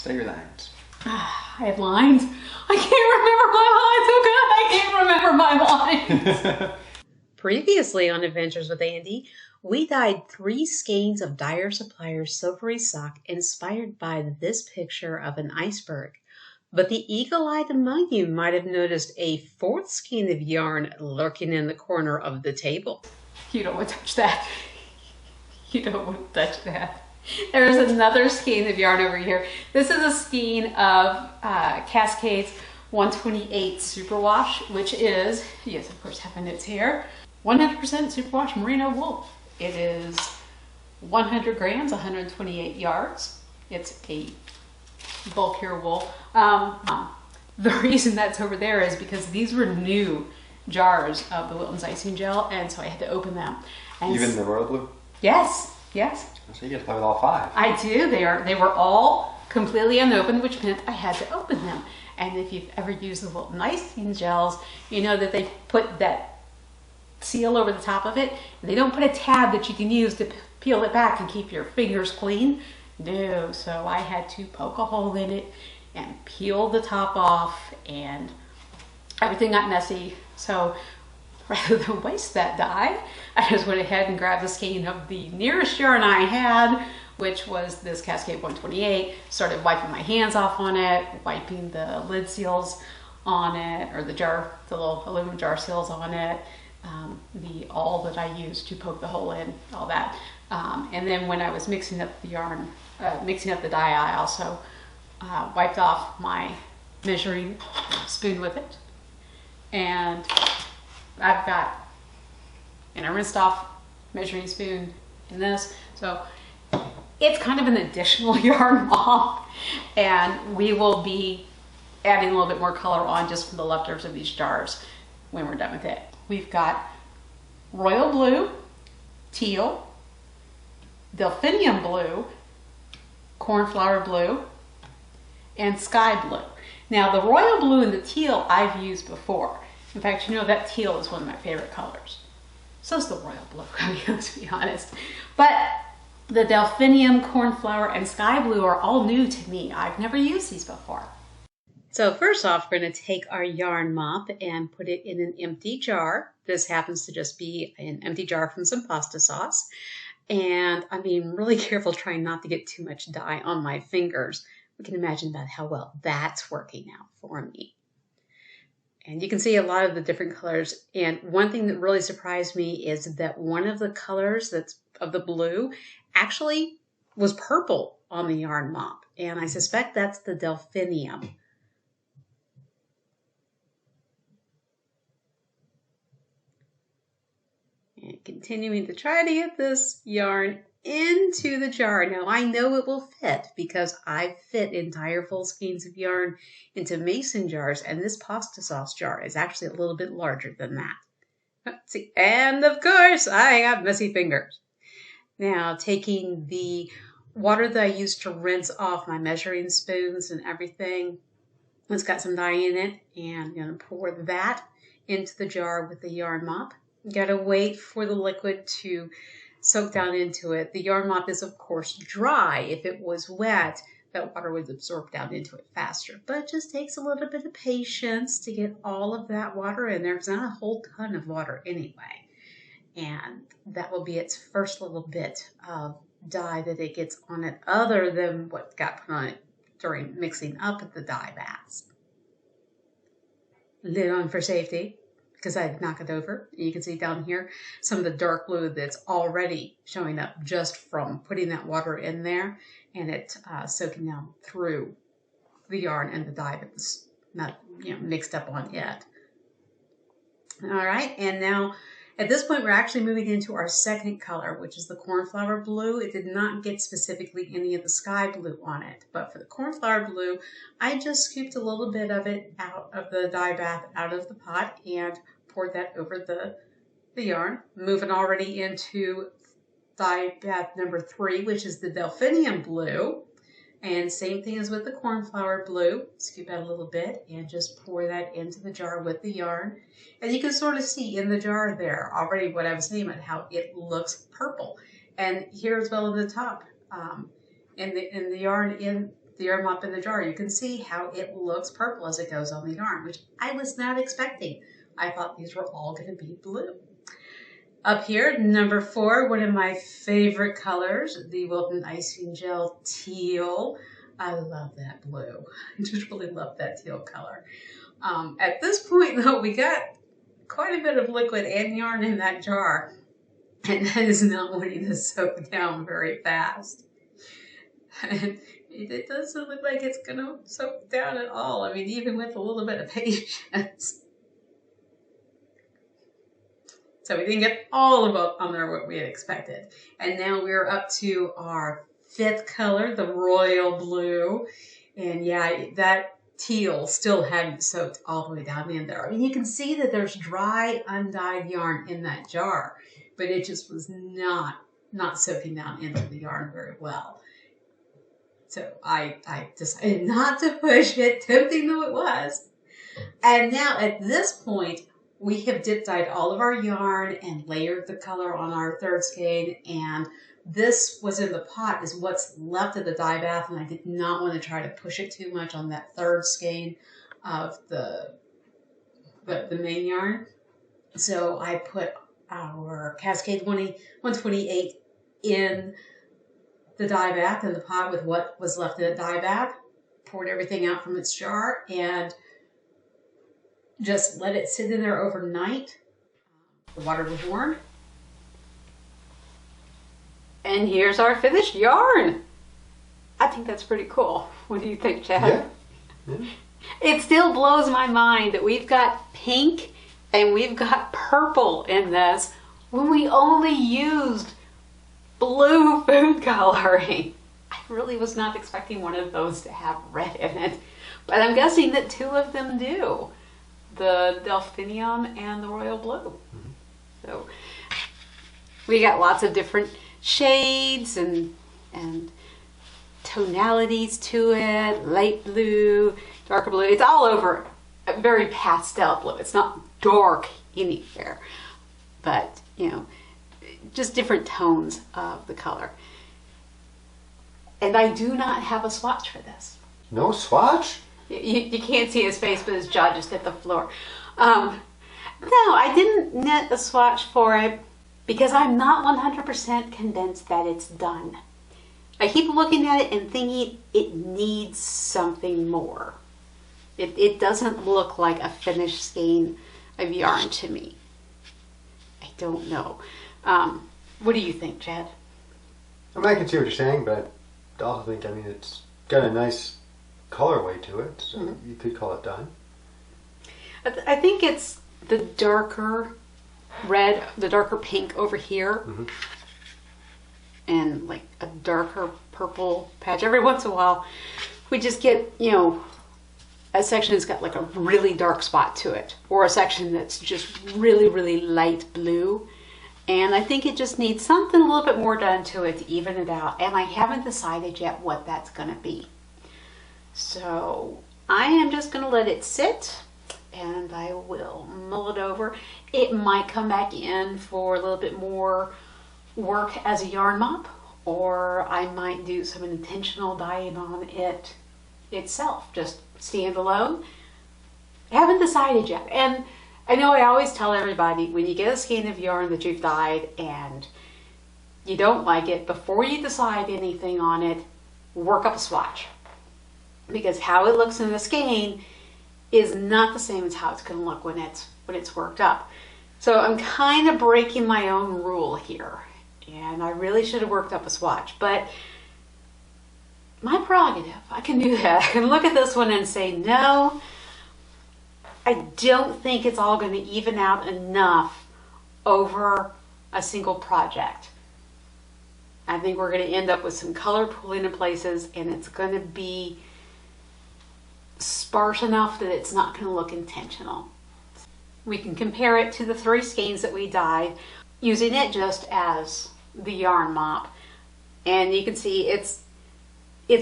Say your lines. I have lines. I can't remember my lines. Oh God, I can't remember my lines. Previously on Adventures with Andi, we dyed 3 skeins of Dyer Supplier's Silvery Sock inspired by this picture of an iceberg. But the eagle-eyed among you might have noticed a 4th skein of yarn lurking in the corner of the table. You don't want to touch that. You don't want to touch that. There's another skein of yarn over here. This is a skein of Cascade's 128 Superwash, which is, yes, of course, have my notes here, 100% Superwash merino wool. It is 100 grams, 128 yards. It's a bulkier wool. The reason that's over there is because these were new jars of the Wilton's icing gel, and so I had to open them. And even the royal blue? Yes, yes. So you get to play with all 5. I do. They were all completely unopened, which meant I had to open them. And if you've ever used the Wilton icing gels, you know that they put that seal over the top of it. They don't put a tab that you can use to peel it back and keep your fingers clean. No, so I had to poke a hole in it and peel the top off, and everything got messy. So rather than waste that dye, I just went ahead and grabbed a skein of the nearest yarn I had, which was this Cascade 128, started wiping my hands off on it, wiping the lid seals on it, or the little aluminum jar seals on it, the awl that I used to poke the hole in, all that. And then when I was mixing up the yarn, mixing up the dye, I also wiped off my measuring spoon with it. And I've got a rinsed off measuring spoon in this. So it's kind of an additional yarn mop, and we will be adding a little bit more color on just from the leftovers of these jars when we're done with it. We've got royal blue, teal, delphinium blue, cornflower blue, and sky blue. Now the royal blue and the teal I've used before. In fact, you know that teal is one of my favorite colors. So is the royal blue, let's be honest. But the delphinium, cornflower, and sky blue are all new to me. I've never used these before. So first off, we're going to take our yarn mop and put it in an empty jar. This happens to just be an empty jar from some pasta sauce. And I'm being really careful trying not to get too much dye on my fingers. We can imagine about how well that's working out for me. And you can see a lot of the different colors. And one thing that really surprised me is that one of the colors that's of the blue actually was purple on the yarn mop. And I suspect that's the delphinium. And continuing to try to get this yarn into the jar. Now I know it will fit because I've fit entire full skeins of yarn into mason jars, and this pasta sauce jar is actually a little bit larger than that. Let's see, and of course I got messy fingers. Now taking the water that I used to rinse off my measuring spoons and everything, it's got some dye in it, and I'm going to pour that into the jar with the yarn mop. You gotta wait for the liquid to soak down into it. The yarn mop is of course dry. If it was wet, that water would absorb down into it faster. But it just takes a little bit of patience to get all of that water in there. It's not a whole ton of water anyway. And that will be its first little bit of dye that it gets on it, other than what got put on it during mixing up the dye baths. Lid on for safety, because I'd knock it over. You can see down here some of the dark blue that's already showing up just from putting that water in there, and it soaking down through the yarn and the dye that was not mixed up on it. All right, and now at this point we're actually moving into our second color, which is the cornflower blue. It did not get specifically any of the sky blue on it, but for the cornflower blue, I just scooped a little bit of it out of the dye bath out of the pot and poured that over the yarn. Moving already into dye bath number 3, which is the delphinium blue. And same thing as with the cornflower blue. Scoop out a little bit and just pour that into the jar with the yarn. And you can sort of see in the jar there already what I was saying about how it looks purple. And here as well in the top, in the yarn in the yarn mop in the jar, you can see how it looks purple as it goes on the yarn, which I was not expecting. I thought these were all going to be blue. Up here, number 4, one of my favorite colors, the Wilton Icing Gel Teal. I love that blue. I just really love that teal color. At this point, though, we got quite a bit of liquid and yarn in that jar, and that is not wanting to soak down very fast. And it doesn't look like it's going to soak down at all. I mean, even with a little bit of patience. So we didn't get all of it on there what we had expected. And now we're up to our 5th color, the royal blue. And yeah, that teal still hadn't soaked all the way down in there. I mean, you can see that there's dry, undyed yarn in that jar, but it just was not soaking down into the yarn very well. So I decided not to push it, tempting though it was. And now at this point, we have dip dyed all of our yarn and layered the color on our 3rd skein, and this was in the pot is what's left of the dye bath, and I did not want to try to push it too much on that 3rd skein of the main yarn. So I put our Cascade 128 in the dye bath in the pot with what was left in the dye bath, poured everything out from its jar, and just let it sit in there overnight. The water was warm. And here's our finished yarn. I think that's pretty cool. What do you think, Chad? Yeah. It still blows my mind that we've got pink and we've got purple in this when we only used blue food coloring. I really was not expecting one of those to have red in it, but I'm guessing that 2 of them do. The Delphinium and the Royal Blue. So we got lots of different shades and tonalities to it, light blue, darker blue. It's all over very pastel blue. It's not dark anywhere, but you know, just different tones of the color. And I do not have a swatch for this. No swatch? You can't see his face, but his jaw just hit the floor. No, I didn't knit a swatch for it because I'm not 100% convinced that it's done. I keep looking at it and thinking it needs something more. It doesn't look like a finished skein of yarn to me. I don't know. What do you think, Chad? I mean, I can see what you're saying, but I also think, I mean, it's got a nice colorway to it, so you could call it done. I think it's the darker red, the darker pink over here, and like a darker purple patch. Every once in a while, we just get, you know, a section that's got like a really dark spot to it, or a section that's just really, really light blue. And I think it just needs something a little bit more done to it to even it out. And I haven't decided yet what that's going to be. So I am just going to let it sit and I will mull it over. It might come back in for a little bit more work as a yarn mop, or I might do some intentional dyeing on it itself, just stand alone. I haven't decided yet. And I know I always tell everybody, when you get a skein of yarn that you've dyed and you don't like it, before you decide anything on it, work up a swatch. Because how it looks in the skein is not the same as how it's going to look when it's worked up. So I'm kind of breaking my own rule here. And I really should have worked up a swatch. But my prerogative, I can do that. I can look at this one and say, no, I don't think it's all going to even out enough over a single project. I think we're going to end up with some color pooling in places, and it's going to be sparse enough that it's not going to look intentional. We can compare it to the 3 skeins that we dyed, using it just as the yarn mop, and you can see it's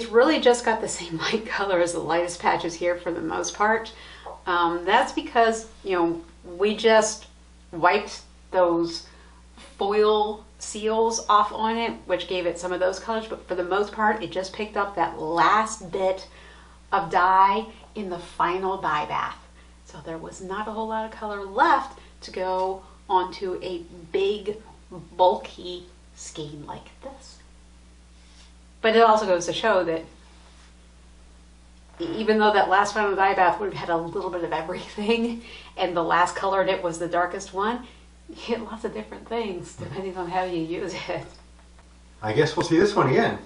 really just got the same light color as the lightest patches here for the most part. That's because, you know, we just wiped those foil seals off on it, which gave it some of those colors, but for the most part, it just picked up that last bit of dye in the final dye bath. So there was not a whole lot of color left to go onto a big, bulky skein like this. But it also goes to show that even though that last final dye bath would have had a little bit of everything, and the last color in it was the darkest one, you get lots of different things depending on how you use it. I guess we'll see this one again.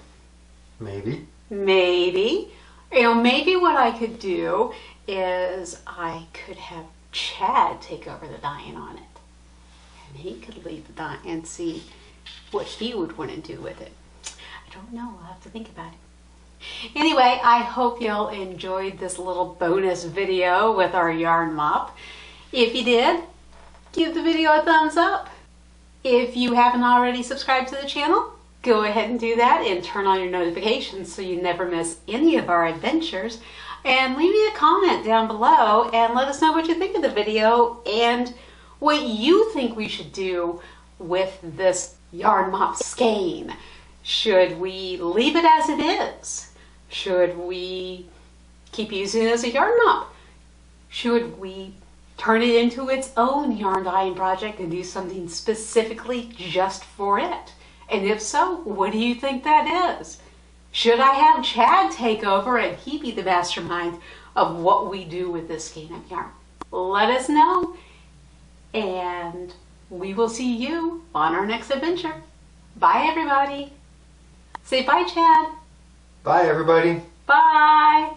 Maybe. Maybe. You know, maybe what I could do is I could have Chad take over the dyeing on it. And he could lead the dye and see what he would want to do with it. I don't know. I'll have to think about it. Anyway, I hope y'all enjoyed this little bonus video with our yarn mop. If you did, give the video a thumbs up. If you haven't already subscribed to the channel, go ahead and do that and turn on your notifications so you never miss any of our adventures. And leave me a comment down below and let us know what you think of the video and what you think we should do with this yarn mop skein. Should we leave it as it is? Should we keep using it as a yarn mop? Should we turn it into its own yarn dyeing project and do something specifically just for it? And if so, what do you think that is? Should I have Chad take over and he be the mastermind of what we do with this skein of yarn? Let us know, and we will see you on our next adventure. Bye, everybody. Say bye, Chad. Bye, everybody. Bye.